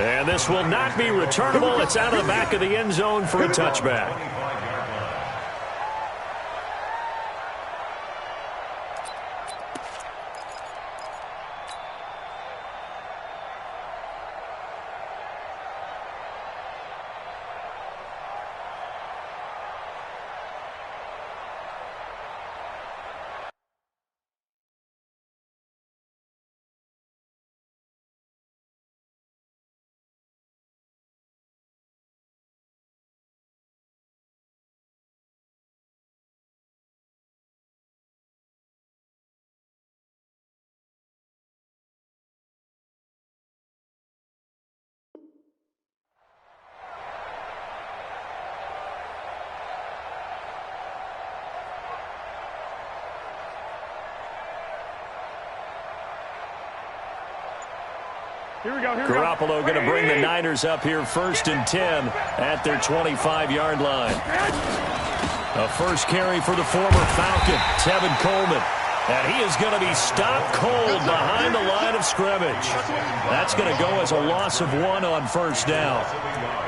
And this will not be returnable. It's out of the back of the end zone for a touchback. Garoppolo going to bring the Niners up here 1st and 10 at their 25-yard line. A first carry for the former Falcon, Tevin Coleman. And he is going to be stopped cold behind the line of scrimmage. That's going to go as a loss of 1 on 1st down.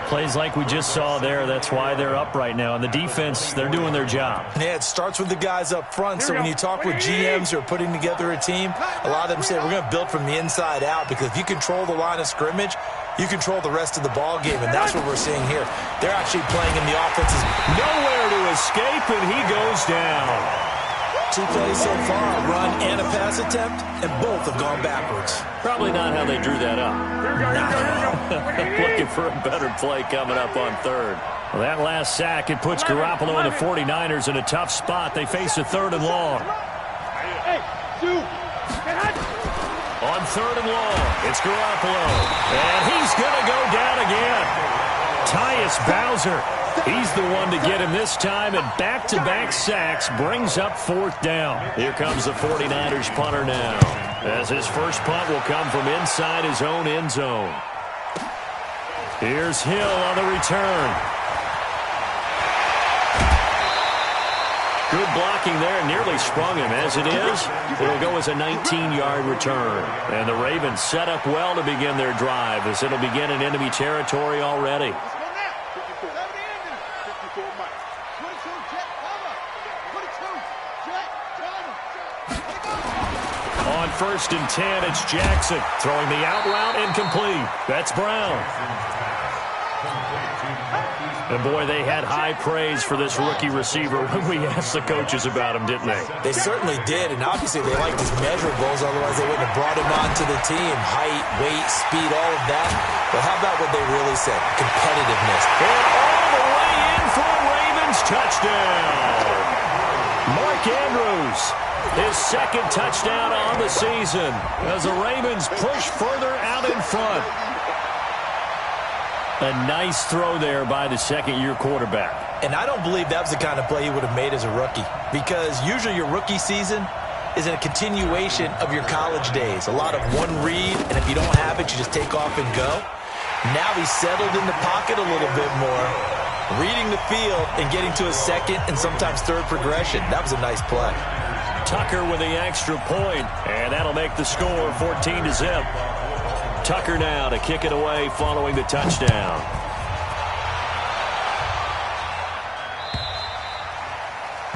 Plays like we just saw there. That's why they're up right now. And the defense, they're doing their job. Yeah, it starts with the guys up front. So when you talk with GMs who are putting together a team, a lot of them say we're going to build from the inside out, because if you control the line of scrimmage, you control the rest of the ball game, and that's what we're seeing here. They're actually playing in the offense's nowhere to escape, and he goes down. 2 plays so far, a run and a pass attempt, and both have gone backwards. Probably not how they drew that up. Looking for a better play coming up on 3rd. Well, that last sack, it puts Garoppolo and the 49ers in a tough spot. They face a 3rd and long. On 3rd and long, it's Garoppolo. And he's going to go down again. Tyus Bowser. He's the one to get him this time, and back-to-back sacks brings up 4th down. Here comes the 49ers punter now, as his first punt will come from inside his own end zone. Here's Hill on the return. Good blocking there, nearly sprung him. As it is, it'll go as a 19-yard return. And the Ravens set up well to begin their drive, as it'll begin in enemy territory already. On 1st and 10, it's Jackson throwing the out route incomplete. That's Brown. And boy, they had high praise for this rookie receiver when we asked the coaches about him, didn't they? They certainly did, and obviously they liked his measurables, otherwise they wouldn't have brought him onto the team. Height, weight, speed, all of that. But how about what they really said? Competitiveness. And all the way in for a Ravens touchdown. Mark Andrews, his 2nd touchdown on the season as the Ravens push further out in front. A nice throw there by the 2nd-year quarterback. And I don't believe that was the kind of play he would have made as a rookie, because usually your rookie season is a continuation of your college days. A lot of one read, and if you don't have it, you just take off and go. Now he's settled in the pocket a little bit more, reading the field and getting to a 2nd and sometimes 3rd progression. That was a nice play. Tucker with the extra point, and that'll make the score 14-0. Tucker now to kick it away following the touchdown.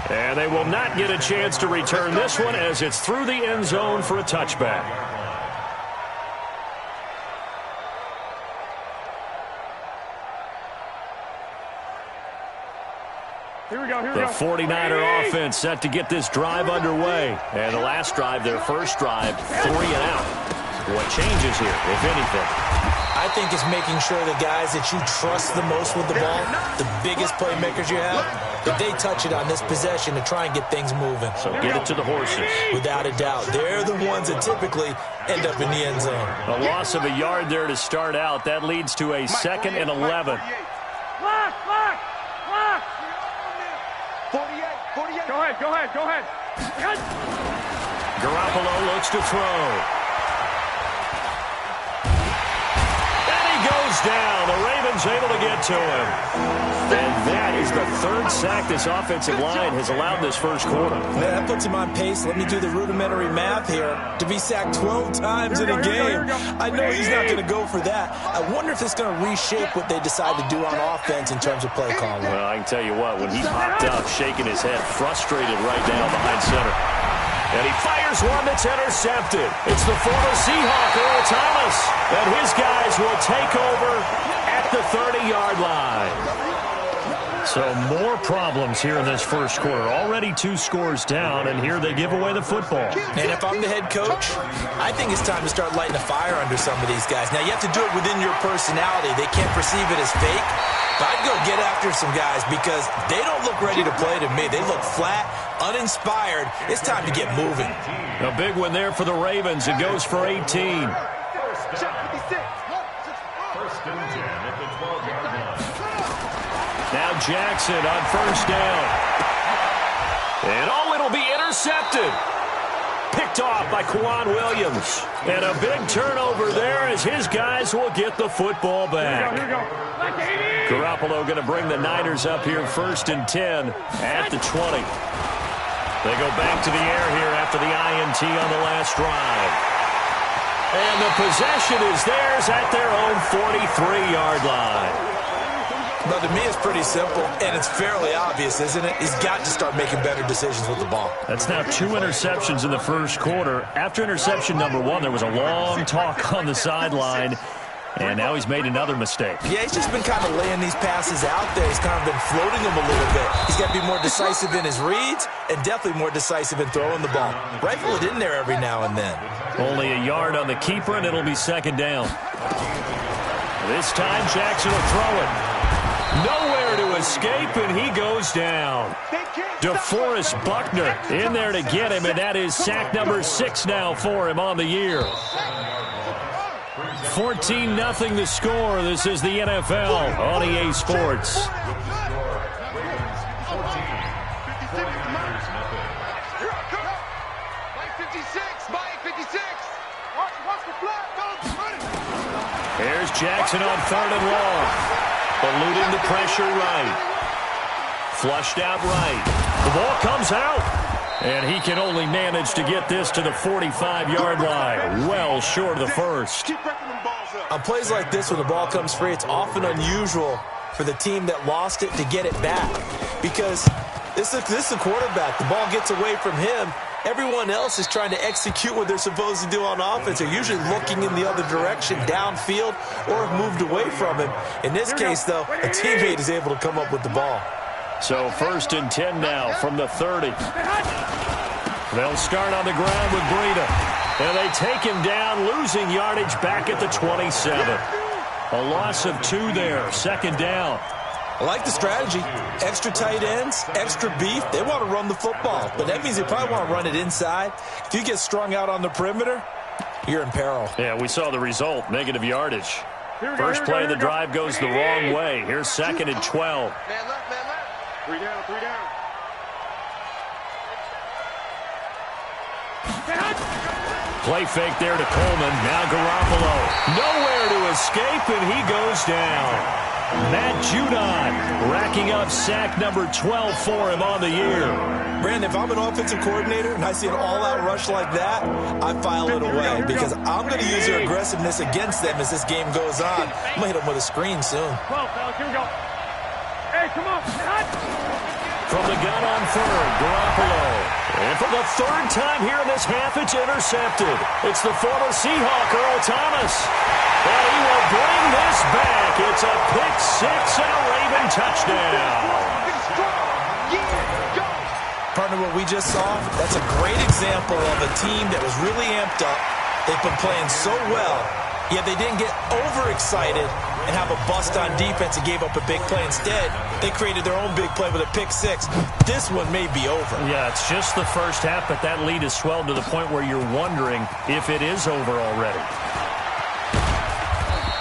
And they will not get a chance to return this one, as it's through the end zone for a touchback. The 49er offense set to get this drive underway. And the last drive, their first drive, 3 and out. What changes here, if anything? I think it's making sure the guys that you trust the most with the ball, the biggest playmakers you have, that they touch it on this possession to try and get things moving. So get it to the horses. Without a doubt. They're the ones that typically end up in the end zone. A loss of a yard there to start out. That leads to a 2nd and 11. 48. Go ahead. Garoppolo looks to throw. And he goes goes down. The Ravens able to get to him. And that is the third sack this offensive line has allowed this first quarter. Yeah, that puts him on pace. Let me do the rudimentary math here. To be sacked 12 times in a game. I know he's not going to go for that. I wonder if it's going to reshape what they decide to do on offense in terms of play calling. Well, I can tell you what, when he popped up, shaking his head, frustrated right now behind center. And he fires one that's intercepted. It's the former Seahawk, Earl Thomas. And his guys will take over at the 30-yard line. So more problems here in this first quarter. Already 2 scores down, and here they give away the football. And if I'm the head coach, I think it's time to start lighting a fire under some of these guys. Now, you have to do it within your personality. They can't perceive it as fake. But I'd go get after some guys because they don't look ready to play to me. They look flat, uninspired. It's time to get moving. A big one there for the Ravens. It goes for 18. Now Jackson on first down. And it'll be intercepted. Picked off by Kwan Williams. And a big turnover there as his guys will get the football back. Here we go. Garoppolo going to bring the Niners up here first and 10 at the 20. They go back to the air here after the INT on the last drive. And the possession is theirs at their own 43-yard line. But to me, it's pretty simple, and it's fairly obvious, isn't it? He's got to start making better decisions with the ball. That's now 2 interceptions in the first quarter. After interception number 1, there was a long talk on the sideline, and now he's made another mistake. Yeah, he's just been kind of laying these passes out there. He's kind of been floating them a little bit. He's got to be more decisive in his reads and definitely more decisive in throwing the ball. Rifle it in there every now and then. Only a yard on the keeper, and it'll be second down. This time, Jackson will throw it. Nowhere to escape, and he goes down. DeForest Buckner in there to get him, and that is sack number 6 now for him on the year. 14-0 the score. This is the NFL on EA Sports. Here's Jackson on 3rd and long. Eluding the pressure right. Flushed out right. The ball comes out. And he can only manage to get this to the 45-yard line. Well short of the first. On plays like this, when the ball comes free, it's often unusual for the team that lost it to get it back. Because this is a quarterback. The ball gets away from him. Everyone else is trying to execute what they're supposed to do on offense. They're usually looking in the other direction, downfield, or have moved away from him. In this case, though, a teammate is able to come up with the ball. So 1st and 10 now from the 30. They'll start on the ground with Breida. And they take him down, losing yardage back at the 27. A loss of 2 there, 2nd down. I like the strategy. Extra tight ends, extra beef. They want to run the football, but that means they probably want to run it inside. If you get strung out on the perimeter, you're in peril. Yeah, we saw the result, negative yardage. First play of the drive goes the wrong way. Here's 2nd and 12. Man left, man left. 3 down, 3 down. Play fake there to Coleman. Now Garoppolo. Nowhere to escape, and he goes down. Matt Judon racking up sack number 12 for him on the year. Brandon, if I'm an offensive coordinator and I see an all-out rush like that, I file it away because I'm going to use their aggressiveness against them as this game goes on. I'm going to hit them with a screen soon. 12, fellas, here we go. Hey, come on. From the gun on 3rd, Garoppolo. And for the 3rd time here in this half, it's intercepted. It's the former Seahawk, Earl Thomas. And he will bring this back. It's a pick-6 and a Raven touchdown. Partner, what we just saw, that's a great example of a team that was really amped up. They've been playing so well, yet they didn't get overexcited and have a bust on defense and gave up a big play. Instead, they created their own big play with a pick-6. This one may be over. Yeah, it's just the first half, but that lead has swelled to the point where you're wondering if it is over already.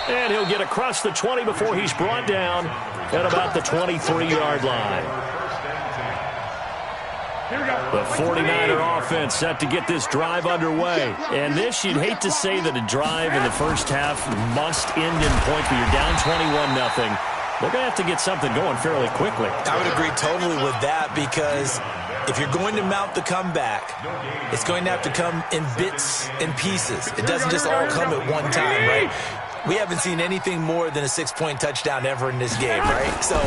And he'll get across the 20 before he's brought down at about the 23-yard line. The 49er offense set to get this drive underway. And this, you'd hate to say that a drive in the first half must end in points, but you're down 21-0. They're going to have to get something going fairly quickly. I would agree totally with that, because if you're going to mount the comeback, it's going to have to come in bits and pieces. It doesn't just all come at one time, right? We haven't seen anything more than a 6-point touchdown ever in this game, right? So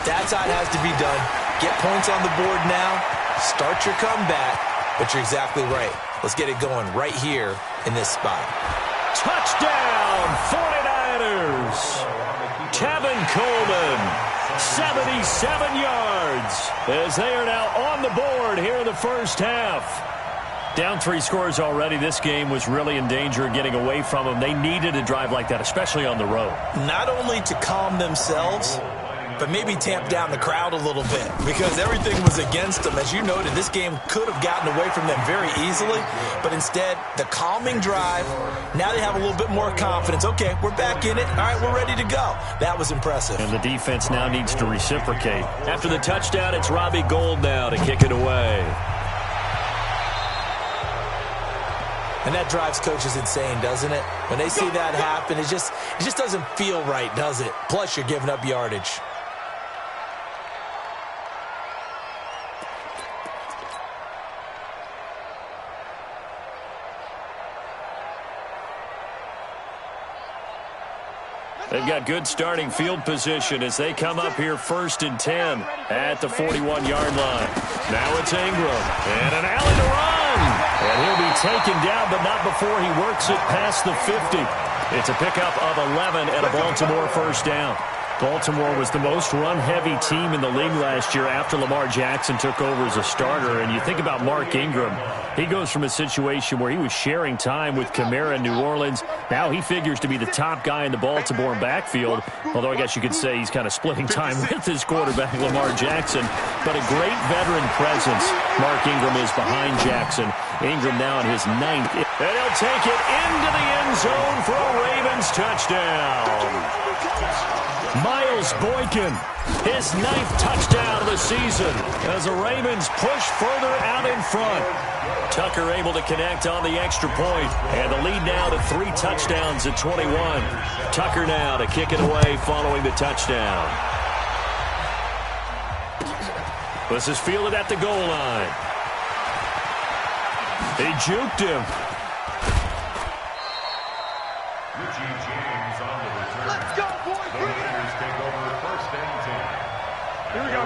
that's how it has to be done. Get points on the board now. Start your comeback. But you're exactly right. Let's get it going right here in this spot. Touchdown, 49ers. Tevin Coleman, 77 yards, as they are now on the board here in the first half. Down 3 scores already. This game was really in danger of getting away from them. They needed a drive like that, especially on the road. Not only to calm themselves, but maybe tamp down the crowd a little bit, because everything was against them. As you noted, this game could have gotten away from them very easily, but instead, the calming drive, now they have a little bit more confidence. Okay, we're back in it. All right, we're ready to go. That was impressive. And the defense now needs to reciprocate. After the touchdown, it's Robbie Gould now to kick it away. And that drives coaches insane, doesn't it? When they see that happen, it just doesn't feel right, does it? Plus, you're giving up yardage. They've got good starting field position as they come up here 1st and 10 at the 41-yard line. Now it's Ingram, and an alley to run. And he'll be taken down, but not before he works it past the 50. It's a pickup of 11 and a Baltimore first down. Baltimore was the most run-heavy team in the league last year after Lamar Jackson took over as a starter. And you think about Mark Ingram, he goes from a situation where he was sharing time with Kamara in New Orleans. Now he figures to be the top guy in the Baltimore backfield, although I guess you could say he's kind of splitting time with his quarterback, Lamar Jackson. But a great veteran presence, Mark Ingram is behind Jackson. Ingram now in his 9th. And he'll take it into the end zone for a Ravens touchdown. Miles Boykin, his 9th touchdown of the season as the Ravens push further out in front. Tucker able to connect on the extra point, and the lead now to 3 touchdowns at 21. Tucker now to kick it away following the touchdown. This is fielded at the goal line. He juked him.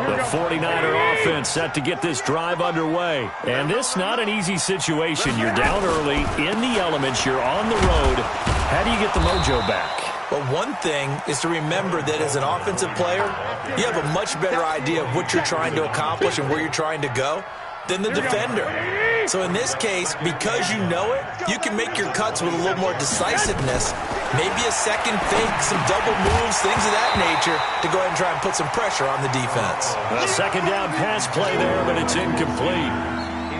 The 49er offense set to get this drive underway. And this not an easy situation. You're down early, in the elements, you're on the road. How do you get the mojo back? Well, one thing is to remember that as an offensive player, you have a much better idea of what you're trying to accomplish and where you're trying to go than the defender. So in this case, because you know it, you can make your cuts with a little more decisiveness. Maybe a second fake, some double moves, things of that nature to go ahead and try and put some pressure on the defense. A second down pass play there, but it's incomplete.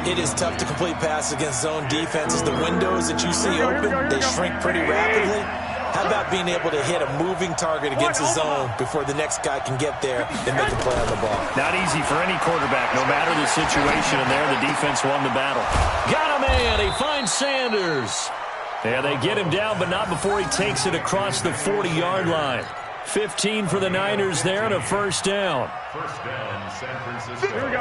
It is tough to complete passes against zone defenses. The windows that you see open, they shrink pretty rapidly. How about being able to hit a moving target against the zone before the next guy can get there and make a play on the ball? Not easy for any quarterback, no matter the situation. And there, the defense won the battle. Got a man. He finds Sanders. And they get him down, but not before he takes it across the 40-yard line. 15 for the Niners there and a first down.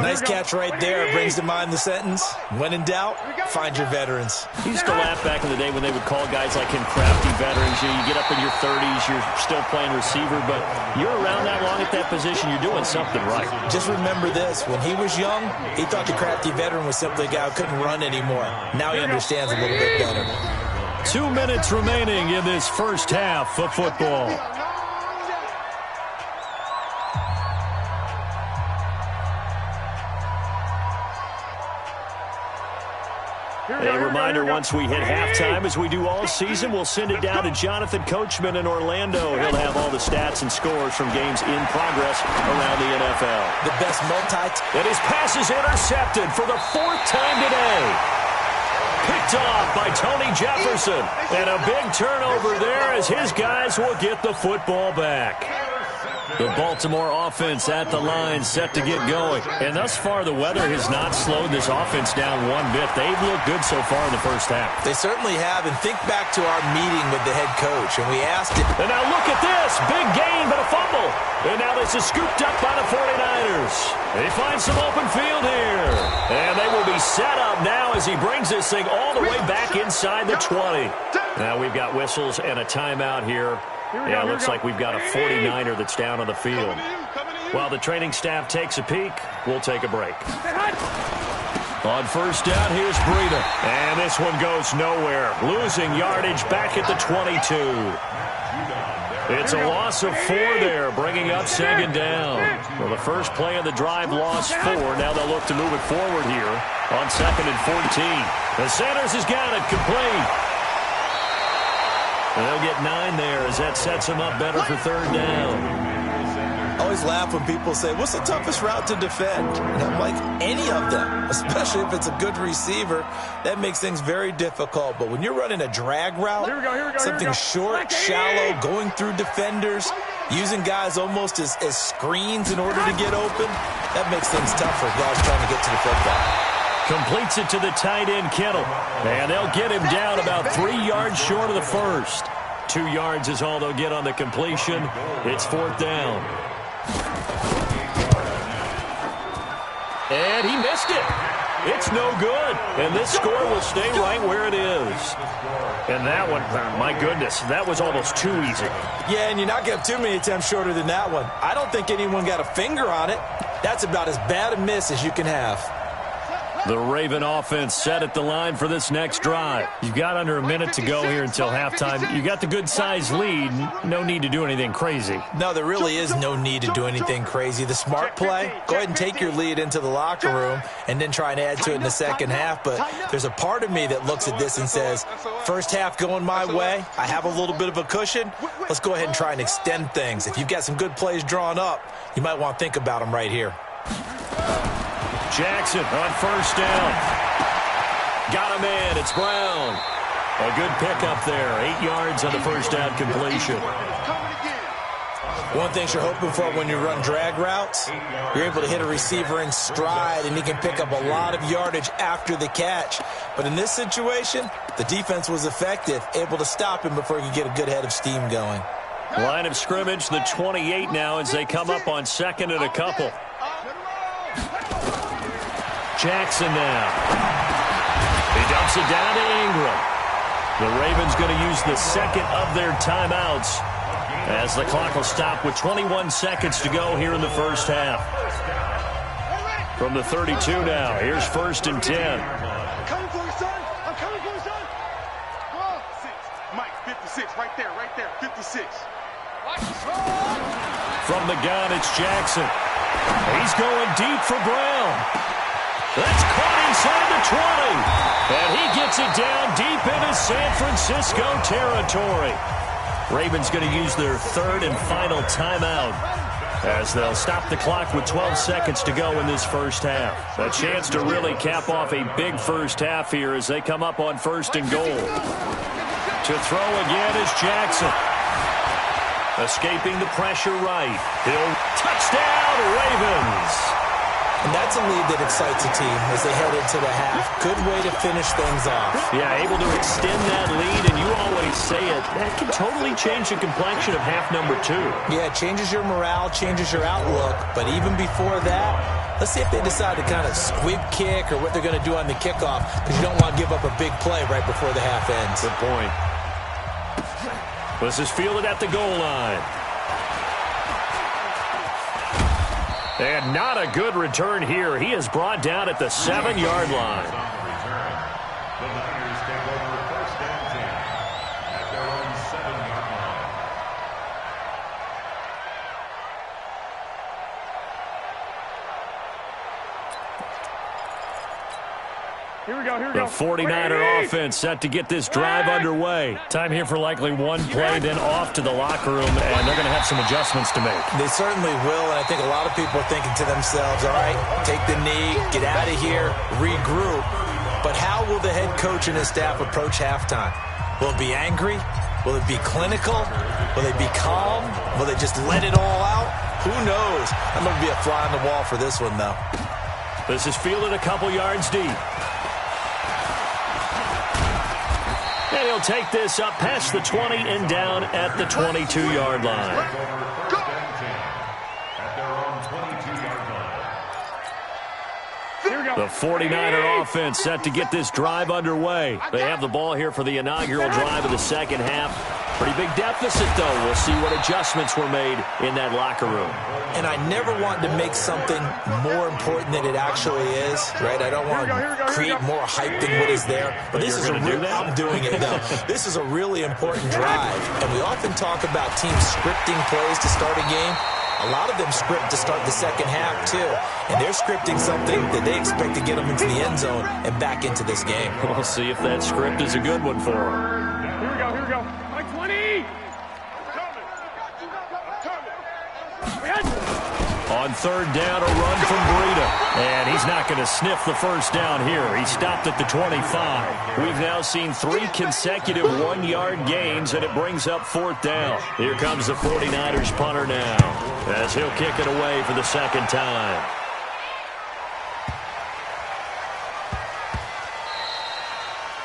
Nice catch right there. Brings to mind the sentence, when in doubt, find your veterans. He used to laugh back in the day when they would call guys like him crafty veterans. You get up in your 30s, you're still playing receiver, but you're around that long at that position, you're doing something right. Just remember this. When he was young, he thought the crafty veteran was simply a guy who couldn't run anymore. Now he understands a little bit better. 2 minutes remaining in this first half of football. A reminder, once we hit halftime, as we do all season, we'll send it down to Jonathan Coachman in Orlando. He'll have all the stats and scores from games in progress around the NFL. The best And his pass is intercepted for the 4th time today. Picked off by Tony Jefferson. And a big turnover there as his guys will get the football back. The Baltimore offense at the line, set to get going. And thus far, the weather has not slowed this offense down one bit. They've looked good so far in the first half. They certainly have. And think back to our meeting with the head coach, and we asked him. And now look at this. Big gain, but a fumble. And now this is scooped up by the 49ers. They find some open field here. And they will be set up now as he brings this thing all the way back inside the 20. Now we've got whistles and a timeout here. Yeah, it looks like we've got a 49er that's down on the field. While the training staff takes a peek, we'll take a break. On first down, here's Breida. And this one goes nowhere. Losing yardage back at the 22. It's a loss of 4 there, bringing up second down. Well, the first play of the drive lost 4. Now they'll look to move it forward here on second and 14. The Sanders has got it complete. And they'll get 9 there as that sets them up better for third down. I always laugh when people say, what's the toughest route to defend? And I'm like, any of them, especially if it's a good receiver. That makes things very difficult. But when you're running a drag route, something short, shallow, going through defenders, using guys almost as screens in order to get open, that makes things tough for guys trying to get to the football. Completes it to the tight end, Kittle. And they'll get him down about 3 yards short of the first. 2 yards is all they'll get on the completion. It's fourth down. And he missed it. It's no good. And this score will stay right where it is. And that one, my goodness, that was almost too easy. Yeah, and you're not going to have too many attempts shorter than that one. I don't think anyone got a finger on it. That's about as bad a miss as you can have. The Raven offense set at the line for this next drive. You've got under a minute to go here until halftime. You got the good-sized lead. No need to do anything crazy. No, there really is no need to do anything crazy. The smart play, go ahead and take your lead into the locker room and then try and add to it in the second half. But there's a part of me that looks at this and says, first half going my way, I have a little bit of a cushion. Let's go ahead and try and extend things. If you've got some good plays drawn up, you might want to think about them right here. Jackson on first down. Got him in. It's Brown. A good pickup there. 8 yards on the first down completion. One thing you're hoping for when you run drag routes, you're able to hit a receiver in stride, and he can pick up a lot of yardage after the catch. But in this situation, the defense was effective, able to stop him before he could get a good head of steam going. Line of scrimmage, the 28 now as they come up on second and a couple. Jackson now. He dumps it down to Ingram. The Ravens going to use the second of their timeouts as the clock will stop with 21 seconds to go here in the first half. From the 32 now, here's first and 10. I'm coming for you, son. I'm coming for you, son. Come on. Mike, 56, right there, 56. From the gun, it's Jackson. He's going deep for Brown. That's caught inside the 20. And he gets it down deep into San Francisco territory. Ravens going to use their third and final timeout as they'll stop the clock with 12 seconds to go in this first half. A chance to really cap off a big first half here as they come up on first and goal. To throw again is Jackson. Escaping the pressure right. He'll touchdown Ravens. And that's a lead that excites a team as they head into the half. Good way to finish things off. Yeah, able to extend that lead, and you always say it, that can totally change the complexion of half number 2. Yeah, it changes your morale, changes your outlook. But even before that, let's see if they decide to kind of squib kick or what they're going to do on the kickoff, because you don't want to give up a big play right before the half ends. Good point. This is fielded at the goal line. And not a good return here. He is brought down at the 7-yard line. The Niners take over first and 10 at their own 7-yard line. Here we go. The 49er offense set to get this drive underway. Time here for likely one play, then off to the locker room, and they're going to have some adjustments to make. They certainly will, and I think a lot of people are thinking to themselves, all right, take the knee, get out of here, regroup. But how will the head coach and his staff approach halftime? Will it be angry? Will it be clinical? Will they be calm? Will they just let it all out? Who knows? I'm going to be a fly on the wall for this one, though. This is fielded a couple yards deep. And he'll take this up past the 20 and down at the 22-yard line. The 49er offense set to get this drive underway. They have the ball here for the inaugural drive of the second half. Pretty big deficit, though. We'll see what adjustments were made in that locker room. And I never want to make something more important than it actually is, right? I don't want to create more hype than what is there. But this is a real, I'm doing it now. This is a really important drive. And we often talk about teams scripting plays to start a game. A lot of them script to start the second half, too. And they're scripting something that they expect to get them into the end zone and back into this game. We'll see if that script is a good one for them. Here we go, here we go. Like 20. On third down, a run from Breida. And he's not going to sniff the first down here. He stopped at the 25. We've now seen 3 consecutive one-yard gains, and it brings up fourth down. Here comes the 49ers punter now, as he'll kick it away for the second time.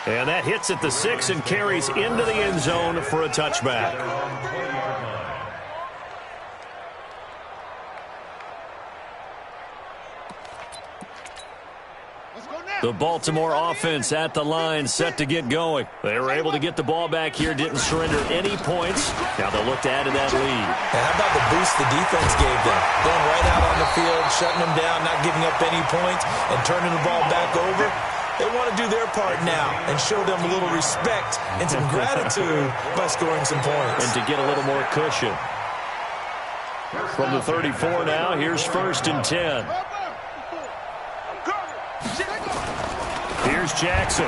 And that hits at the 6 and carries into the end zone for a touchback. The Baltimore offense at the line, set to get going. They were able to get the ball back here, didn't surrender any points. Now they'll look to add to that lead. And how about the boost the defense gave them? Going right out on the field, shutting them down, not giving up any points, and turning the ball back over. They want to do their part now and show them a little respect and some gratitude by scoring some points. And to get a little more cushion. From the 34 now, here's 1st and 10. Here's Jackson.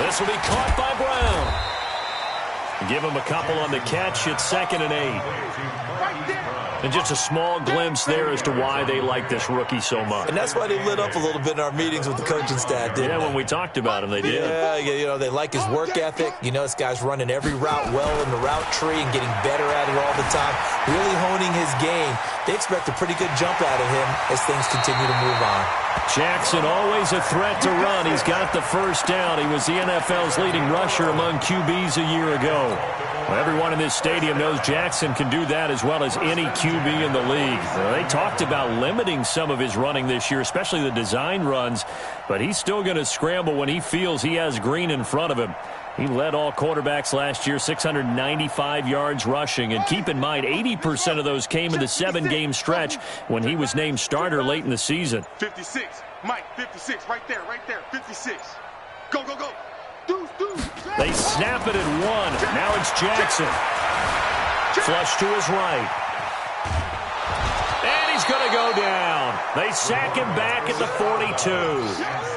This will be caught by Brown. Give him a couple on the catch. It's 2nd and 8. And just a small glimpse there as to why they like this rookie so much. And that's why they lit up a little bit in our meetings with the coaching staff, didn't they? Yeah, when we talked about him, they did. Yeah, you know, they like his work ethic. You know, this guy's running every route well in the route tree and getting better at it all the time, really honing his game. They expect a pretty good jump out of him as things continue to move on. Jackson, always a threat to run. He's got the first down. He was the NFL's leading rusher among QBs a year ago. Well, everyone in this stadium knows Jackson can do that as well as any QB in the league. They talked about limiting some of his running this year, especially the design runs, but he's still going to scramble when he feels he has green in front of him. He led all quarterbacks last year, 695 yards rushing. And keep in mind, 80% of those came in the 7-game stretch when he was named starter late in the season. 56. Mike, 56. Right there, 56. Go, go, go. Deuce, deuce. They snap it at 1. Now it's Jackson. Flush to his right. And he's going to go down. They sack him back at the 42.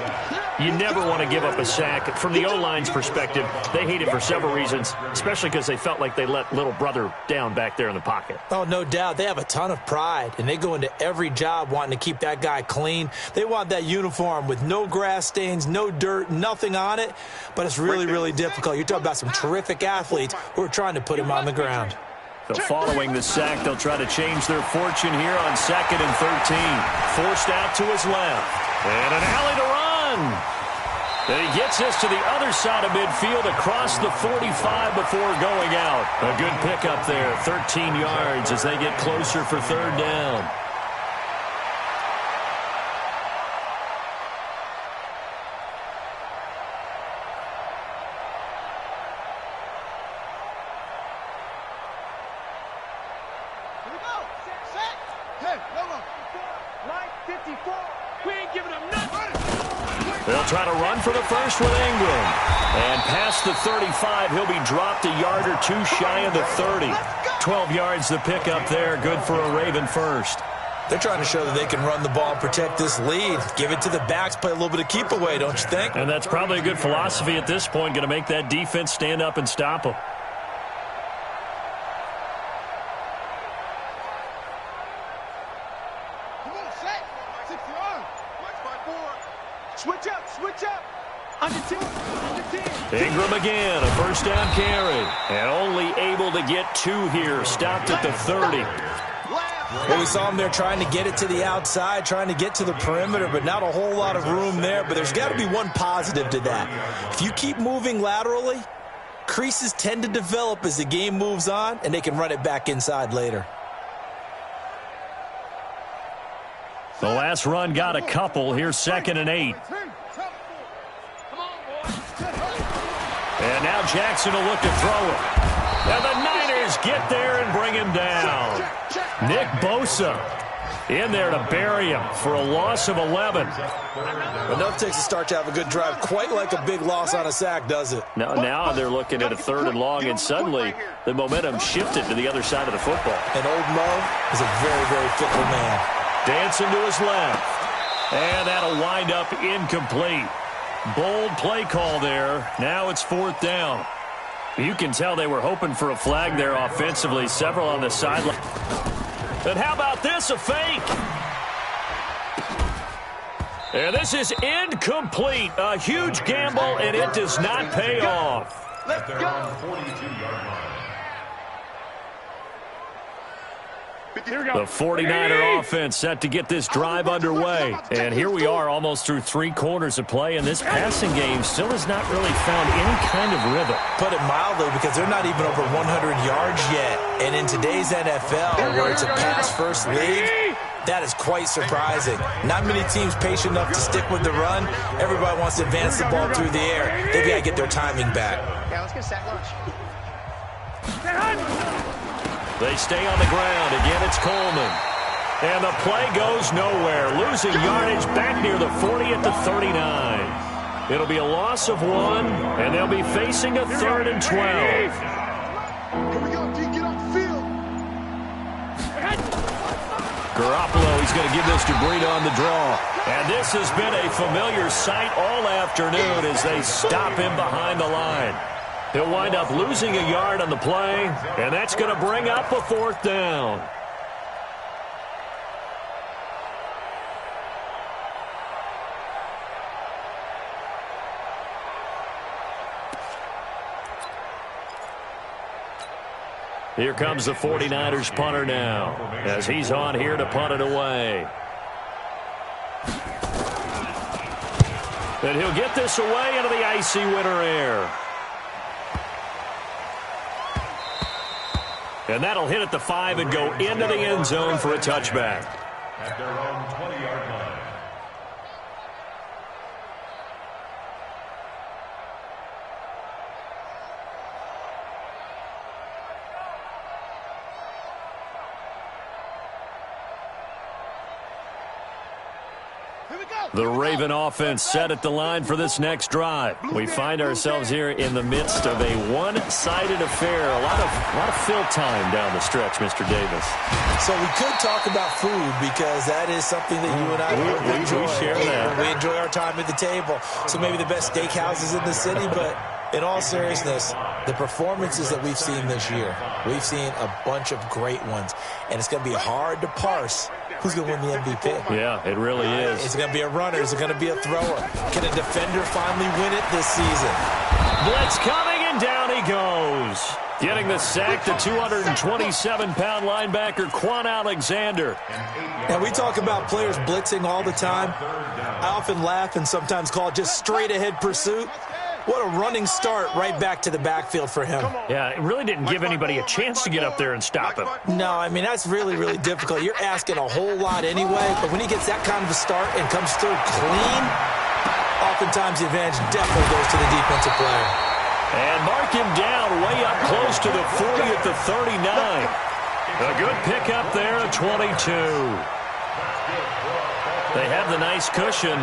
You never want to give up a sack. From the O-line's perspective, they hate it for several reasons, especially because they felt like they let little brother down back there in the pocket. Oh, no doubt. They have a ton of pride, and they go into every job wanting to keep that guy clean. They want that uniform with no grass stains, no dirt, nothing on it, but it's really, really difficult. You're talking about some terrific athletes who are trying to put him on the ground. So following the sack, they'll try to change their fortune here on 2nd and 13. Forced out to his left. And an alley to run. And he gets this to the other side of midfield across the 45 before going out. A good pickup there, 13 yards as they get closer for 3rd down. They'll try to run for the first with Ingram. And past the 35, he'll be dropped a yard or two shy of the 30. 12 yards the pickup there, good for a Raven first. They're trying to show that they can run the ball and protect this lead. Give it to the backs, play a little bit of keep away, don't you think? And that's probably a good philosophy at this point, going to make that defense stand up and stop them. Switch up, switch up. Under 10, under 10. Ingram again, a first down carry. And only able to get 2 here. Stopped at the 30. Well, we saw him there trying to get it to the outside, trying to get to the perimeter, but not a whole lot of room there. But there's got to be one positive to that. If you keep moving laterally, creases tend to develop as the game moves on, and they can run it back inside later. The last run got a couple. Here's 2nd and 8. And now Jackson will look to throw it. And the Niners get there and bring him down. Nick Bosa in there to bury him for a loss of 11. Enough takes a start to have a good drive. Quite like a big loss on a sack, does it? Now they're looking at a 3rd and long, and suddenly the momentum shifted to the other side of the football. And old Mo is a very, very fickle man. Dancing to his left. And that'll wind up incomplete. Bold play call there. Now it's 4th down. You can tell they were hoping for a flag there offensively. Several on the sideline. And how about this? A fake. And this is incomplete. A huge gamble, and it does not pay off. Let's go. 42-yard line. The 49er offense set to get this drive underway. And here we are almost through 3 quarters of play, and this passing game still has not really found any kind of rhythm. Put it mildly, because they're not even over 100 yards yet. And in today's NFL, where it's a pass-first league, that is quite surprising. Not many teams patient enough to stick with the run. Everybody wants to advance the ball through the air. They've got to get their timing back. Yeah, let's get sack lunch. They stay on the ground. Again, it's Coleman. And the play goes nowhere. Losing yardage back near the 40 at the 39. It'll be a loss of 1, and they'll be facing a 3rd and 12. Here we go, D. Get off the field. Garoppolo, he's going to give this to Breida on the draw. And this has been a familiar sight all afternoon as they stop him behind the line. He'll wind up losing a yard on the play, and that's going to bring up a 4th down. Here comes the 49ers punter now, as he's on here to punt it away. And he'll get this away into the icy winter air. And that'll hit at the 5 and go into the end zone for a touchback. At their own 20-yard line. The Raven offense set at the line for this next drive. We find ourselves here in the midst of a one-sided affair. A lot of fill time down the stretch, Mr. Davis. So we could talk about food, because that is something that you and I enjoy. We share that. We enjoy our time at the table. So maybe the best steakhouses in the city, but in all seriousness, the performances that we've seen this year, we've seen a bunch of great ones, and it's going to be hard to parse who's going to win the MVP. Yeah, it really is. Is it going to be a runner? Is it going to be a thrower? Can a defender finally win it this season? Blitz coming, and down he goes. Getting the sack, the 227-pound linebacker, Quan Alexander. And we talk about players blitzing all the time. I often laugh and sometimes call it just straight-ahead pursuit. What a running start right back to the backfield for him. Yeah, it really didn't give anybody a chance to get up there and stop him. No, I mean, that's really, really difficult. You're asking a whole lot anyway, but when he gets that kind of a start and comes through clean, oftentimes the advantage definitely goes to the defensive player. And mark him down way up close to the 40 at the 39. A good pickup there at 22. They have the nice cushion.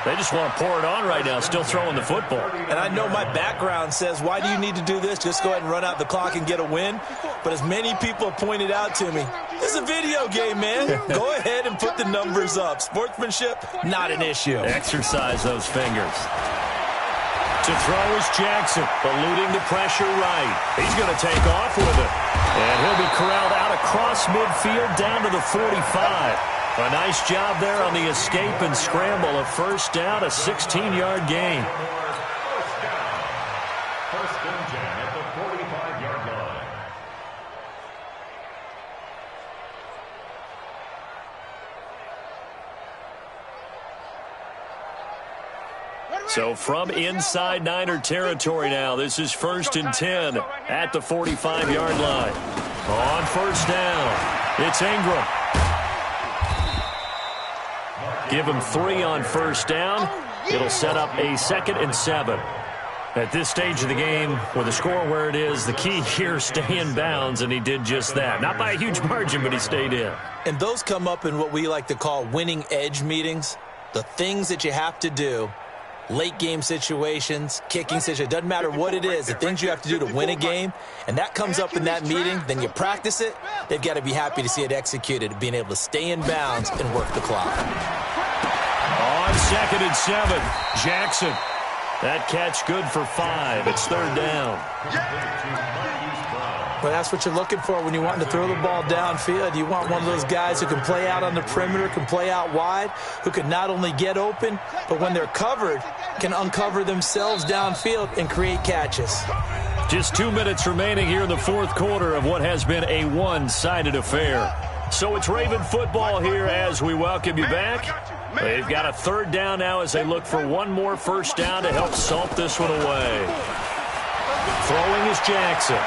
They just want to pour it on right now, still throwing the football. And I know my background says, why do you need to do this? Just go ahead and run out the clock and get a win. But as many people have pointed out to me, this is a video game, man. Go ahead and put the numbers up. Sportsmanship, not an issue. Exercise those fingers. To throw is Jackson, eluding the pressure right. He's going to take off with it. And he'll be corralled out across midfield down to the 45. A nice job there on the escape and scramble. A 1st down, a 16-yard gain. First and 10 at the 45-yard line. So from inside Niner territory now, this is 1st and 10 at the 45-yard line. On first down, it's Ingram. Give him 3 on first down. It'll set up a 2nd and 7. At this stage of the game, with the score where it is, the key here, stay in bounds, and he did just that. Not by a huge margin, but he stayed in. And those come up in what we like to call winning edge meetings. The things that you have to do, late game situations, kicking situations, doesn't matter what it is, the things you have to do to win a game, and that comes up in that meeting, then you practice it, they've got to be happy to see it executed, being able to stay in bounds and work the clock. On 2nd and 7, Jackson. That catch good for 5. It's 3rd down. Well, that's what you're looking for when you want to throw the ball downfield. You want one of those guys who can play out on the perimeter, can play out wide, who can not only get open, but when they're covered, can uncover themselves downfield and create catches. Just 2 minutes remaining here in the 4th quarter of what has been a one-sided affair. So it's Raven football here as we welcome you back. They've got a 3rd down now as they look for one more first down to help salt this one away. Throwing is Jackson.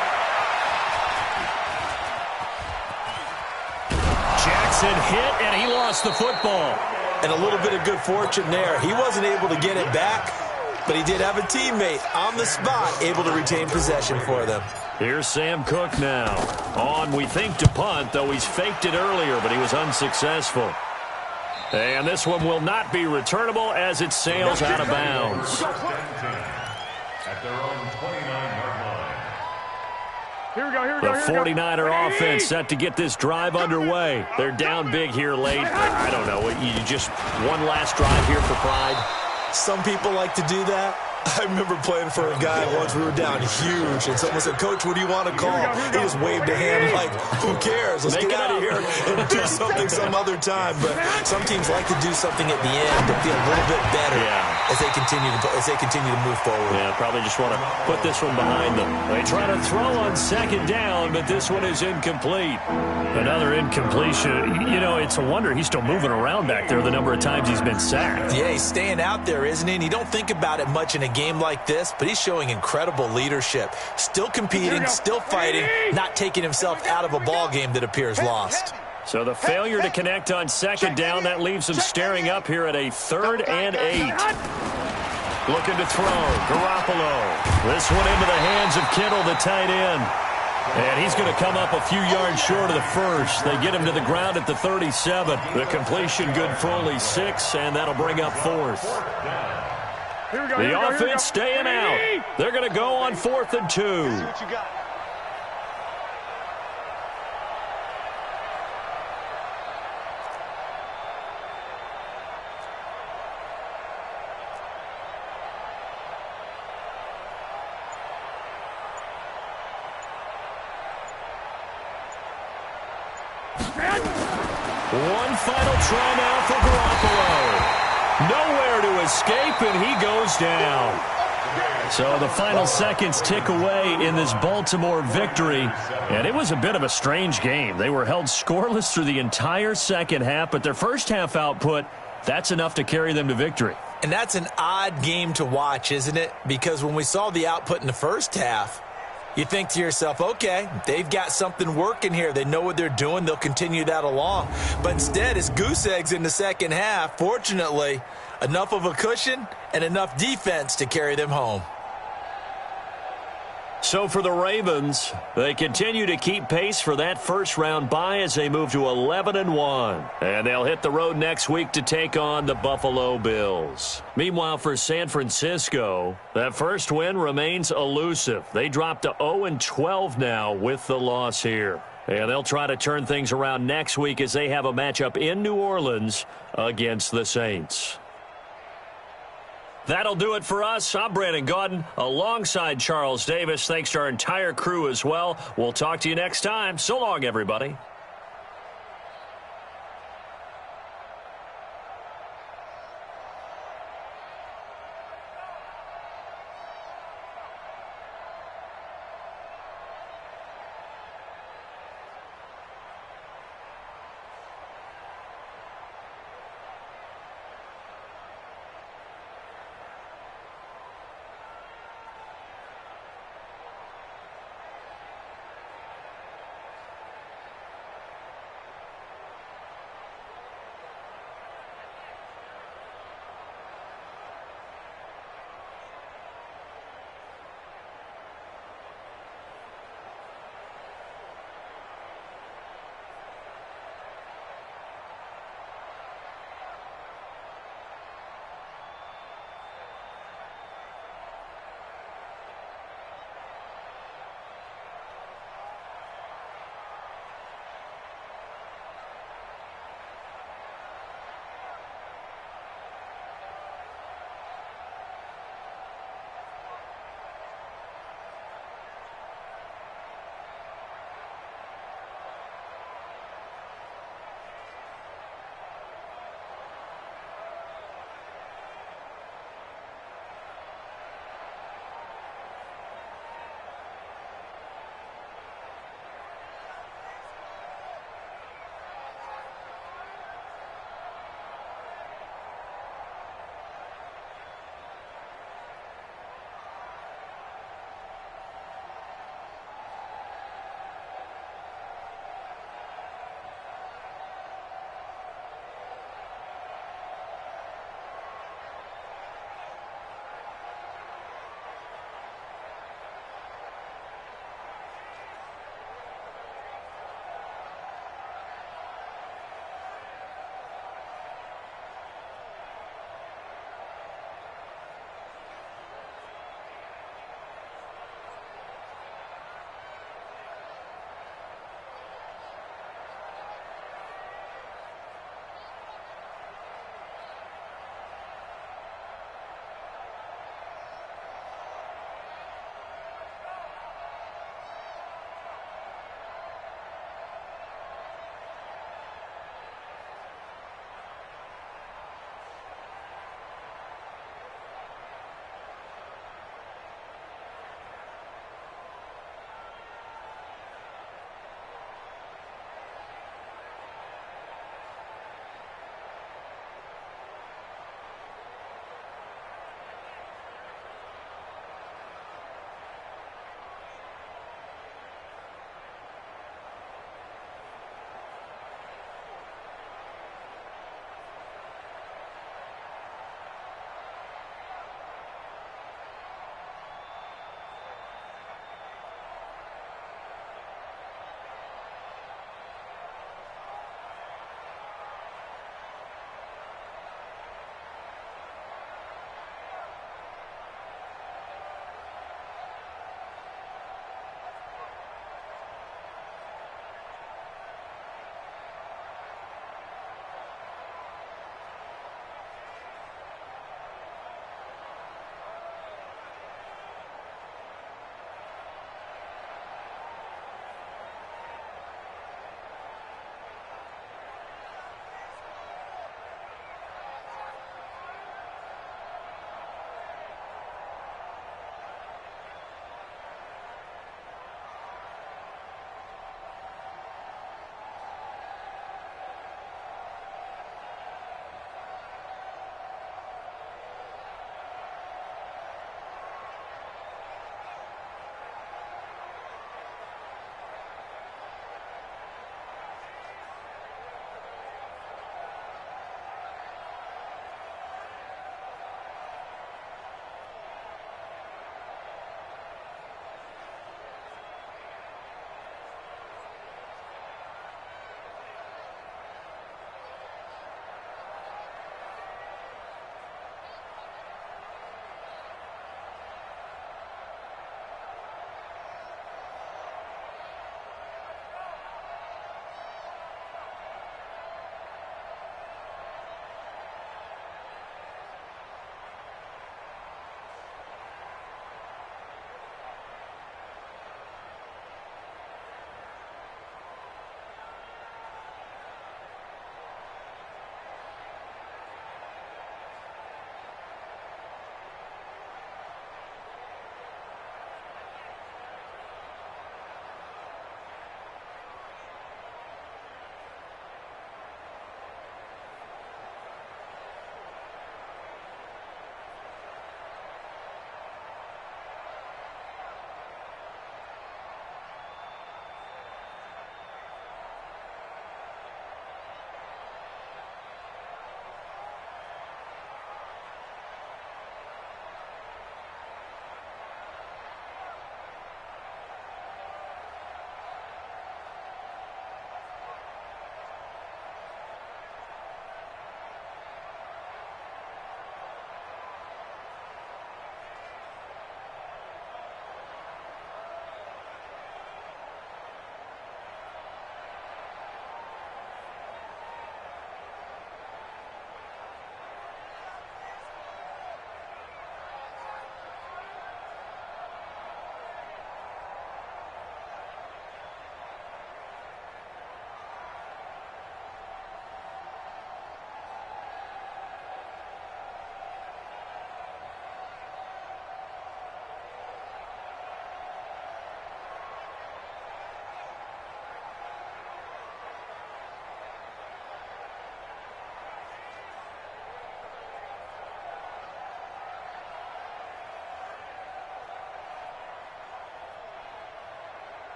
Jackson hit, and he lost the football. And a little bit of good fortune there. He wasn't able to get it back, but he did have a teammate on the spot able to retain possession for them. Here's Sam Cook now. On, we think, to punt, though he's faked it earlier, but he was unsuccessful. And this one will not be returnable as it sails out of bounds. At their own 29-yard line. The 49er offense set to get this drive underway. They're down big here late. I don't know. You just one last drive here for pride? Some people like to do that. I remember playing for a guy once. We were down huge, and someone said, "Coach, what do you want to call?" He just waved a hand like, "Who cares? Let's get out of here and do something some other time." But some teams like to do something at the end to feel a little bit better as they continue to move forward. Yeah, probably just want to put this one behind them. They try to throw on 2nd down, but this one is incomplete. Another incompletion. You know, it's a wonder he's still moving around back there the number of times he's been sacked. Yeah, he's staying out there, isn't he? And you don't think about it much in a game like this, but he's showing incredible leadership. Still competing, still fighting, not taking himself out of a ball game that appears lost. So the failure to connect on 2nd down, that leaves him staring up here at a 3rd and 8. Looking to throw, Garoppolo. This one into the hands of Kittle, the tight end. And he's going to come up a few yards short of the first. They get him to the ground at the 37. The completion good for only 6, and that'll bring up 4th. The offense staying out. They're going to go on 4th and 2. One final try now for Garoppolo. Nowhere to escape, and he goes down. So the final seconds tick away in this Baltimore victory, and it was a bit of a strange game. They were held scoreless through the entire second half, but their first half output, that's enough to carry them to victory. And that's an odd game to watch, isn't it? Because when we saw the output in the first half, you think to yourself, okay, they've got something working here. They know what they're doing. They'll continue that along. But instead, it's goose eggs in the second half. Fortunately, enough of a cushion and enough defense to carry them home. So for the Ravens, they continue to keep pace for that first-round bye as they move to 11-1. And they'll hit the road next week to take on the Buffalo Bills. Meanwhile, for San Francisco, that first win remains elusive. They dropped to 0-12 now with the loss here. And they'll try to turn things around next week as they have a matchup in New Orleans against the Saints. That'll do it for us. I'm Brandon Gaudin alongside Charles Davis. Thanks to our entire crew as well. We'll talk to you next time. So long, everybody.